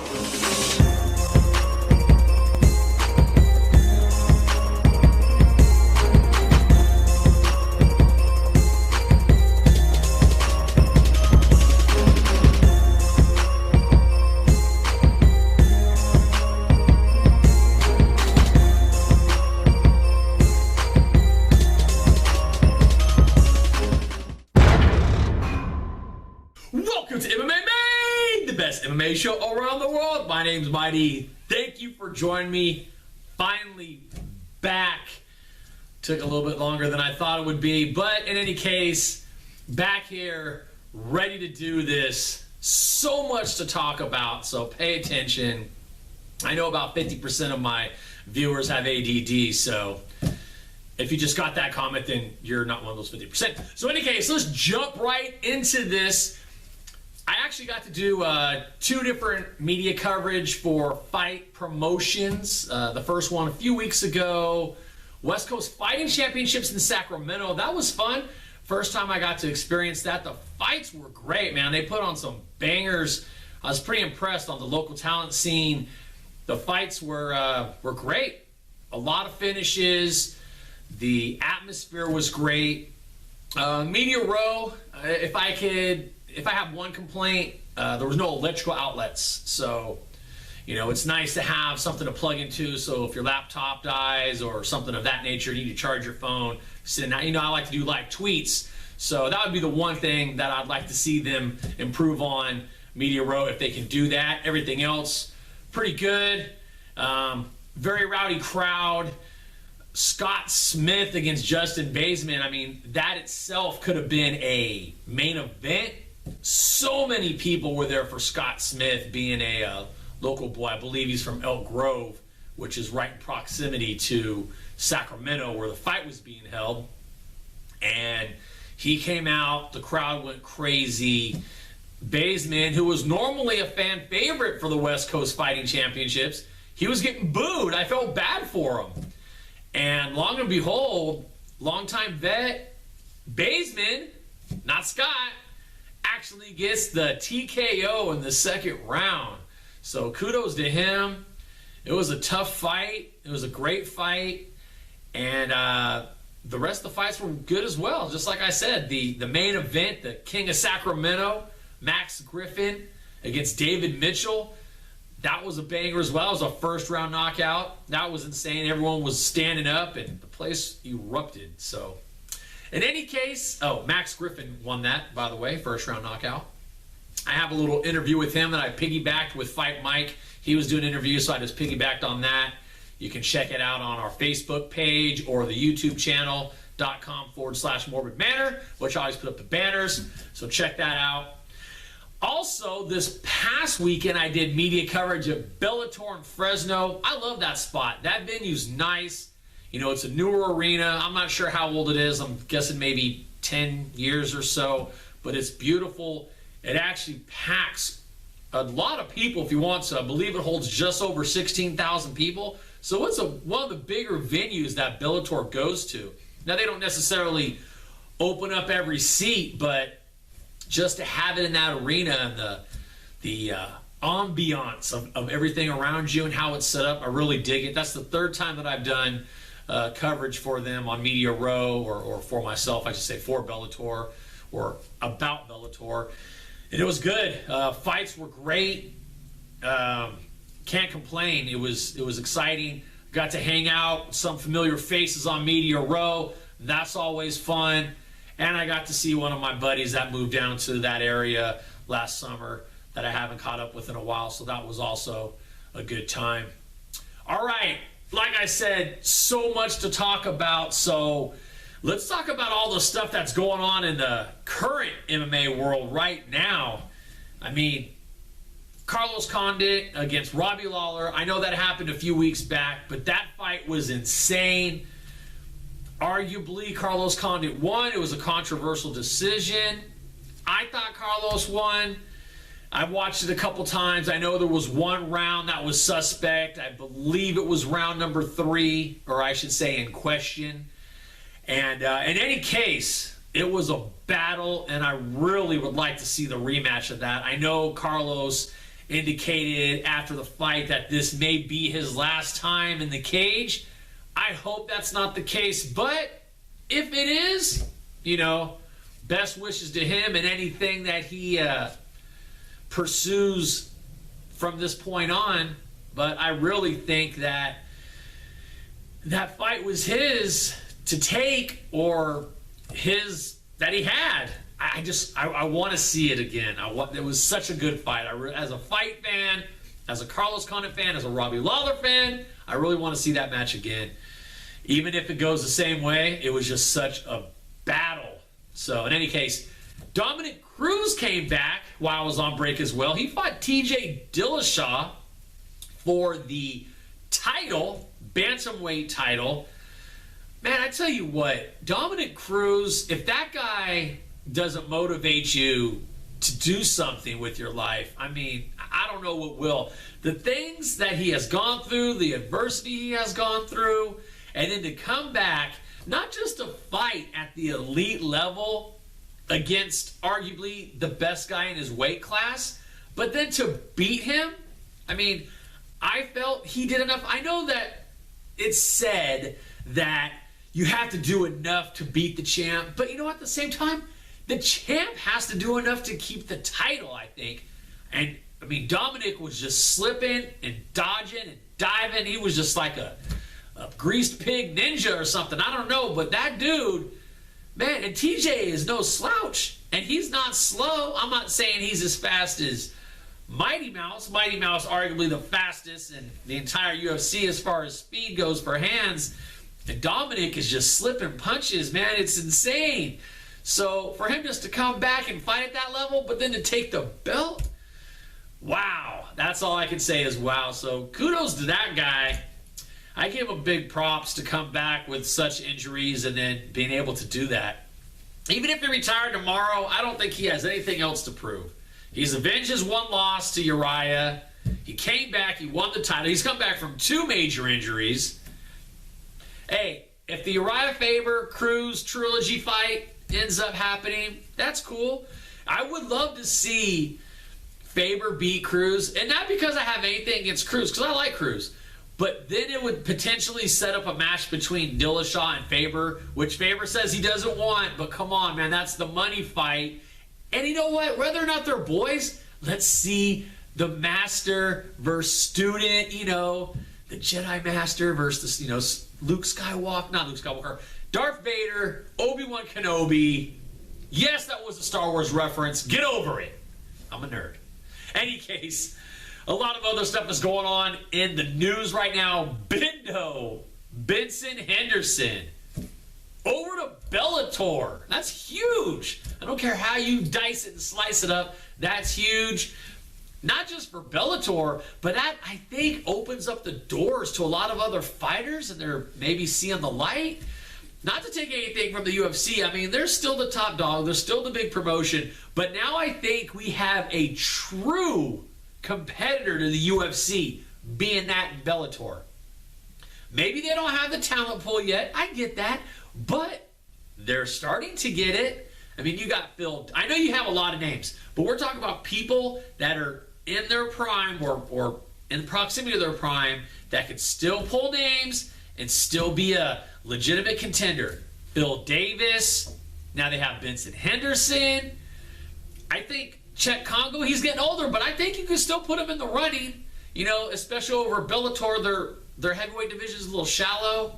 Welcome to MMA Made, the best MMA show around the world. My name's Mighty. Thank you for joining me. Finally back. Took a little bit longer than I thought it would be, but in any case, back here, ready to do this. So much to talk about, so pay attention. I know about 50% of my viewers have ADD, so if you just got that comment, then you're not one of those 50%. So in any case, let's jump right into this. I actually got to do 2 different media coverage for fight promotions. The first one a few weeks ago, West Coast Fighting Championships in Sacramento. That was fun. First time I got to experience that. The fights were great, man. They put on some bangers. I was pretty impressed on the local talent scene. The fights were great. A lot of finishes. The atmosphere was great. Media Row, if I have one complaint, there was no electrical outlets. So, you know, it's nice to have something to plug into. So if your laptop dies or something of that nature, you need to charge your phone. So now, you know, I like to do live tweets. So that would be the one thing that I'd like to see them improve on, Media Row, if they can do that. Everything else, pretty good. Very rowdy crowd. Scott Smith against Justin Baseman. I mean, that itself could have been a main event. So many people were there for Scott Smith, being a local boy. I believe he's from Elk Grove, which is right in proximity to Sacramento, where the fight was being held. And he came out, the crowd went crazy. Baseman, who was normally a fan favorite for the West Coast Fighting Championships, he was getting booed. I felt bad for him. And long and behold, longtime vet, Baseman, not Scott, actually gets the TKO in the second round. So kudos to him. It was a tough fight. It was a great fight. And the rest of the fights were good as well. Just like I said, the main event, the King of Sacramento, Max Griffin against David Mitchell, that was a banger as well. It was a first-round knockout. That was insane. Everyone was standing up, and the place erupted. So, in any case, Max Griffin won that, by the way, first-round knockout. I have a little interview with him that I piggybacked with Fight Mike. He was doing an interview, so I just piggybacked on that. You can check it out on our Facebook page or the YouTube channel.com/Morbid Manor, which I always put up the banners. So check that out. Also, this past weekend, I did media coverage of Bellator in Fresno. I love that spot. That venue's nice. You know, it's a newer arena. I'm not sure how old it is. I'm guessing maybe 10 years or so. But it's beautiful. It actually packs a lot of people if you want to. I believe it holds just over 16,000 people. So it's one of the bigger venues that Bellator goes to. Now, they don't necessarily open up every seat, but just to have it in that arena and the ambiance of everything around you and how it's set up, I really dig it. That's the third time that I've done coverage for them on Media Row, or for myself, I should say, for Bellator, or about Bellator. And it was good. Fights were great. Can't complain. It was exciting. Got to hang out with some familiar faces on Media Row. That's always fun. And I got to see one of my buddies that moved down to that area last summer that I haven't caught up with in a while. So that was also a good time. All right. Like I said, so much to talk about. So let's talk about all the stuff that's going on in the current MMA world right now. I mean, Carlos Condit against Robbie Lawler. I know that happened a few weeks back, but that fight was insane. Arguably, Carlos Condit won. It was a controversial decision. I thought Carlos won. I've watched it a couple times. I know there was one round that was suspect. I believe it was round number 3, or I should say in question. And in any case, it was a battle, and I really would like to see the rematch of that. I know Carlos indicated after the fight that this may be his last time in the cage. I hope that's not the case, but if it is, best wishes to him and anything that he pursues from this point on. But I really think that that fight was his to take, or his that he had. I want to see it again. It was such a good fight. As a fight fan, as a Carlos Condit fan, as a Robbie Lawler fan, I really want to see that match again. Even if it goes the same way, it was just such a battle. So in any case, Dominic Cruz came back while I was on break as well. He fought TJ Dillashaw for the title, bantamweight title. Man, I tell you what, Dominic Cruz, if that guy doesn't motivate you to do something with your life, I mean, I don't know what will. The things that he has gone through, the adversity he has gone through, and then to come back, not just to fight at the elite level against arguably the best guy in his weight class, but then to beat him. I mean, I felt he did enough. I know that it's said that you have to do enough to beat the champ, but at the same time, the champ has to do enough to keep the title, I think. And, I mean, Dominic was just slipping and dodging and diving. He was just like a greased pig ninja or something. I don't know, but that dude, man, and TJ is no slouch, and he's not slow. I'm not saying he's as fast as Mighty Mouse. Mighty Mouse, arguably the fastest in the entire UFC as far as speed goes for hands. And Dominic is just slipping punches, man. It's insane. So for him just to come back and fight at that level, but then to take the belt, wow. That's all I can say is wow. So kudos to that guy. I give him big props to come back with such injuries and then being able to do that. Even if he retired tomorrow, I don't think he has anything else to prove. He's avenged his one loss to Uriah. He came back. He won the title. He's come back from 2 major injuries. Hey, if the Uriah Faber-Cruz trilogy fight ends up happening, that's cool. I would love to see Faber beat Cruz, and not because I have anything against Cruz, because I like Cruz. But then it would potentially set up a match between Dillashaw and Faber, which Faber says he doesn't want. But come on, man, that's the money fight. And you know what? Whether or not they're boys, let's see the master versus student, the Jedi Master versus, Luke Skywalker, not Luke Skywalker, Darth Vader, Obi-Wan Kenobi. Yes, that was a Star Wars reference. Get over it. I'm a nerd. Any case, a lot of other stuff is going on in the news right now. Bendo, Benson Henderson, over to Bellator. That's huge. I don't care how you dice it and slice it up. That's huge. Not just for Bellator, but that, I think, opens up the doors to a lot of other fighters, and they're maybe seeing the light. Not to take anything from the UFC. I mean, they're still the top dog. They're still the big promotion. But now I think we have a true competitor to the UFC, being that in Bellator. Maybe they don't have the talent pool yet. I get that. But they're starting to get it. I mean, you got Phil. I know you have a lot of names, but we're talking about people that are in their prime or in proximity to their prime that could still pull names and still be a legitimate contender. Phil Davis. Now they have Benson Henderson. I think Chet Congo, he's getting older, but I think you can still put him in the running. Especially over Bellator, their heavyweight division is a little shallow.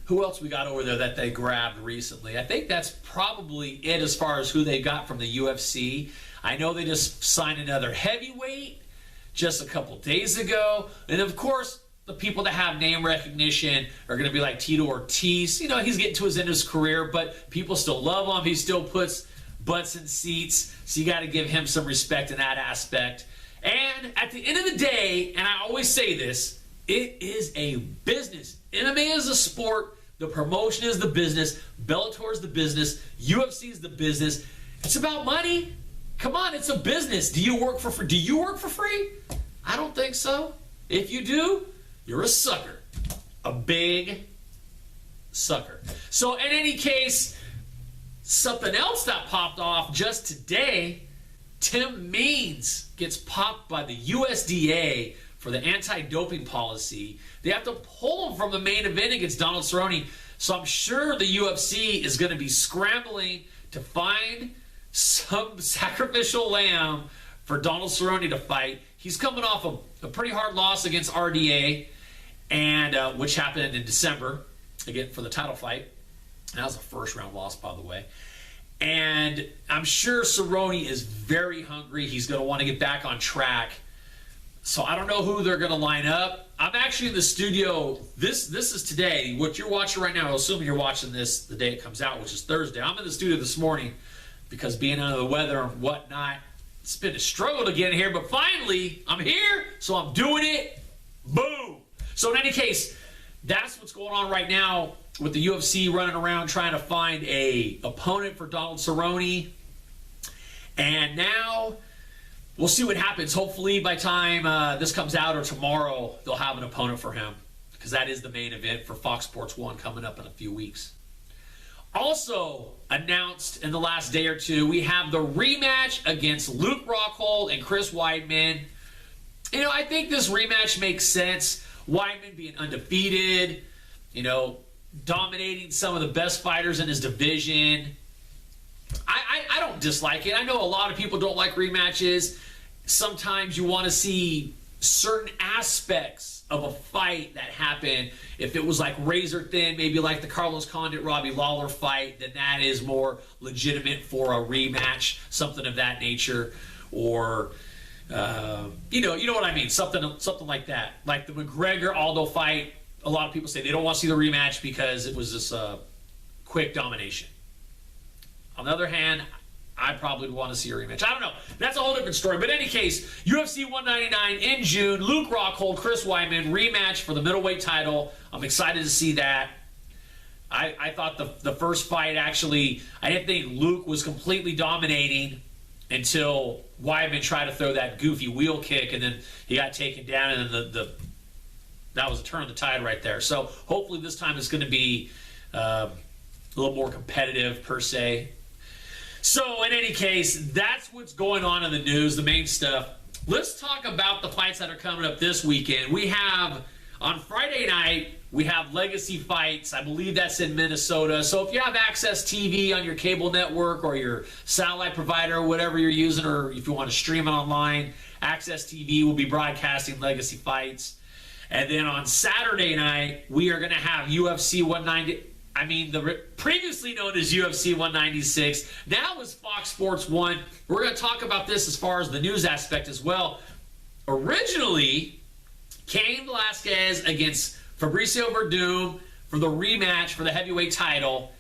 Who else we got over there that they grabbed recently? I think that's probably it as far as who they got from the UFC. I know they just signed another heavyweight just a couple days ago. And, of course, the people that have name recognition are going to be like Tito Ortiz. He's getting to his end of his career, but people still love him. He still puts butts in seats, so you got to give him some respect in that aspect. And at the end of the day, and I always say this, it is a business. MMA is a sport. The promotion is the business. Bellator is the business. UFC is the business. It's about money. Come on, it's a business. Do you work for free? Do you work for free? I don't think so. If you do, you're a sucker. A big sucker. So in any case, something else that popped off just today, Tim Means gets popped by the USDA for the anti-doping policy. They have to pull him from the main event against Donald Cerrone. So I'm sure the UFC is going to be scrambling to find some sacrificial lamb for Donald Cerrone to fight. He's coming off a pretty hard loss against RDA, and which happened in December, again, for the title fight. That was a first-round loss, by the way. And I'm sure Cerrone is very hungry. He's going to want to get back on track. So I don't know who they're going to line up. I'm actually in the studio. This is today. What you're watching right now, assuming you're watching this the day it comes out, which is Thursday. I'm in the studio this morning because being under the weather and whatnot, it's been a struggle to get in here. But finally, I'm here, so I'm doing it. Boom. So in any case, that's what's going on right now with the UFC running around trying to find a opponent for Donald Cerrone. And now we'll see what happens. Hopefully by time this comes out or tomorrow, they'll have an opponent for him, because that is the main event for Fox Sports 1 coming up in a few weeks. Also announced in the last day or two, we have the rematch against Luke Rockhold and Chris Weidman. You know, I think this rematch makes sense. Weidman being undefeated, you know, dominating some of the best fighters in his division. I don't dislike it. I know a lot of people don't like rematches. Sometimes you want to see certain aspects of a fight that happened. If it was like razor thin, maybe like the Carlos Condit Robbie Lawler fight, then that is more legitimate for a rematch, something of that nature. Or you know what I mean, something like that, like the McGregor Aldo fight. A lot of people say they don't want to see the rematch because it was this quick domination. On the other hand, I probably would want to see a rematch. I don't know. That's a whole different story. But in any case, UFC 199 in June, Luke Rockhold, Chris Weidman, rematch for the middleweight title. I'm excited to see that. I thought the first fight, actually, I didn't think Luke was completely dominating until Weidman tried to throw that goofy wheel kick, and then he got taken down, and then that was a turn of the tide right there. So hopefully this time it's going to be a little more competitive, per se. So in any case, that's what's going on in the news, the main stuff. Let's talk about the fights that are coming up this weekend. We have, on Friday night, we have Legacy Fights. I believe that's in Minnesota. So if you have Access TV on your cable network or your satellite provider or whatever you're using, or if you want to stream it online, Access TV will be broadcasting Legacy Fights. And then on Saturday night, we are going to have UFC 190. Previously known as UFC 196. Now is Fox Sports 1. We're going to talk about this as far as the news aspect as well. Originally, Cain Velasquez against Fabricio Verdum for the rematch for the heavyweight title.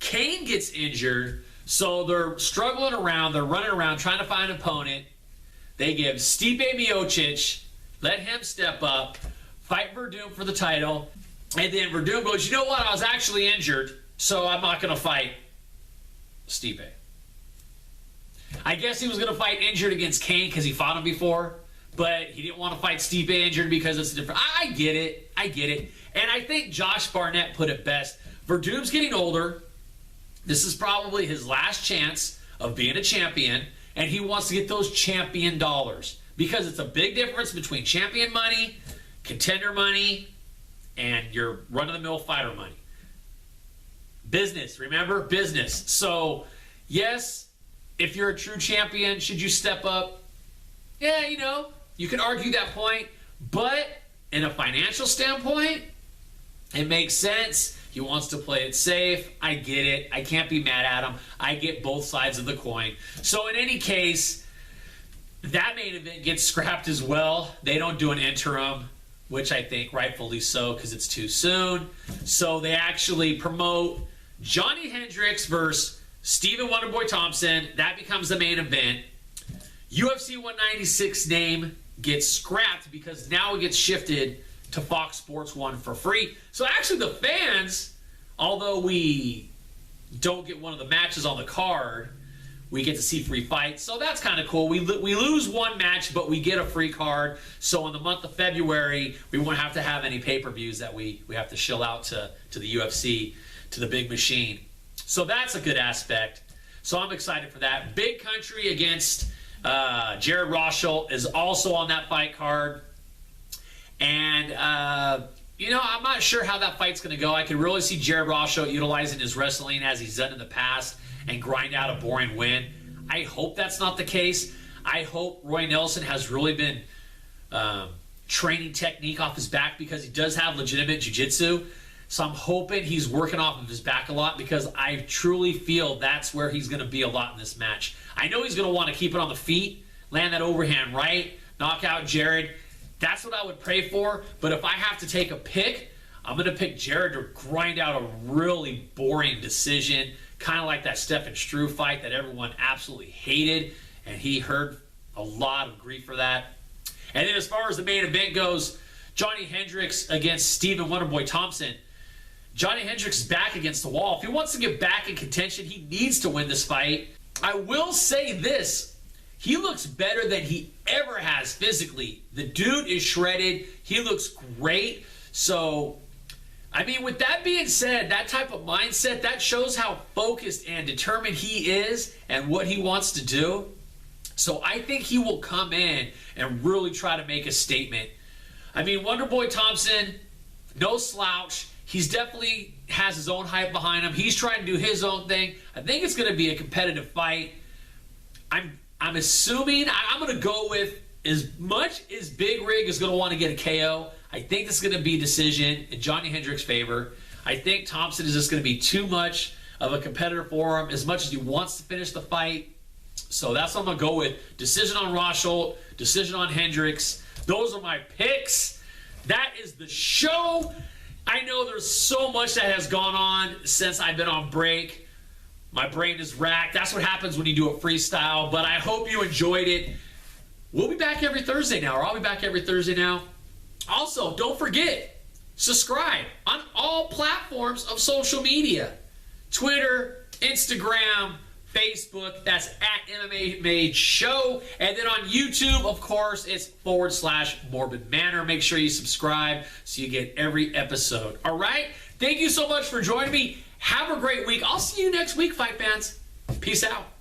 Cain gets injured, so they're struggling around. They're running around trying to find an opponent. They give Stipe Miocic, let him step up, fight Verdum for the title. And then Verdum goes, you know what, I was actually injured, so I'm not going to fight Stipe. I guess he was going to fight injured against Cain because he fought him before, but he didn't want to fight Stipe injured because it's different. I get it. And I think Josh Barnett put it best. Verdum's getting older. This is probably his last chance of being a champion, and he wants to get those champion dollars because it's a big difference between champion money, contender money, and your run-of-the-mill fighter money. Business, remember? Business. So, yes, if you're a true champion, should you step up? Yeah, you could argue that point. But in a financial standpoint, it makes sense. He wants to play it safe. I get it. I can't be mad at him. I get both sides of the coin. So, in any case, that main event gets scrapped as well. They don't do an interim, which I think rightfully so because it's too soon. So they actually promote Johnny Hendricks versus Stephen Wonderboy Thompson. That becomes the main event. UFC 196 name gets scrapped because now it gets shifted to Fox Sports 1 for free. So actually the fans, although we don't get one of the matches on the card, we get to see free fights. So that's kind of cool. We lose one match, but we get a free card. So in the month of February, we won't have to have any pay-per-views that we have to shill out to the UFC, to the big machine. So that's a good aspect. So I'm excited for that. Big Country against Jared Rosholt is also on that fight card. And, you know, I'm not sure how that fight's going to go. I could really see Jared Rosholt utilizing his wrestling as he's done in the past and grind out a boring win. I hope that's not the case. I hope Roy Nelson has really been training technique off his back, because he does have legitimate jiu-jitsu. So I'm hoping he's working off of his back a lot, because I truly feel that's where he's going to be a lot in this match. I know he's going to want to keep it on the feet, land that overhand right, knock out Jared. That's what I would pray for. But if I have to take a pick, I'm going to pick Jared to grind out a really boring decision, kind of like that Stephen Struve fight that everyone absolutely hated, and he heard a lot of grief for that. And then as far as the main event goes, Johnny Hendricks against Stephen Wonderboy Thompson. Johnny Hendricks is back against the wall. If he wants to get back in contention, he needs to win this fight. I will say this. He looks better than he ever has physically. The dude is shredded. He looks great. So, I mean, with that being said, that type of mindset, that shows how focused and determined he is and what he wants to do. So I think he will come in and really try to make a statement. I mean, Wonderboy Thompson, no slouch. He's definitely has his own hype behind him. He's trying to do his own thing. I think it's going to be a competitive fight. I'm assuming I'm going to go with, as much as Big Rig is going to want to get a KO, I think this is going to be a decision in Johnny Hendricks' favor. I think Thompson is just going to be too much of a competitor for him, as much as he wants to finish the fight. So that's what I'm going to go with. Decision on Rosholt, decision on Hendricks. Those are my picks. That is the show. I know there's so much that has gone on since I've been on break. My brain is racked. That's what happens when you do a freestyle. But I hope you enjoyed it. We'll be back every Thursday now, or I'll be back every Thursday now. Also, don't forget, subscribe on all platforms of social media. Twitter, Instagram, Facebook, that's at MMA Made Show. And then on YouTube, of course, it's /Morbid Manor. Make sure you subscribe so you get every episode. All right? Thank you so much for joining me. Have a great week. I'll see you next week, fight fans. Peace out.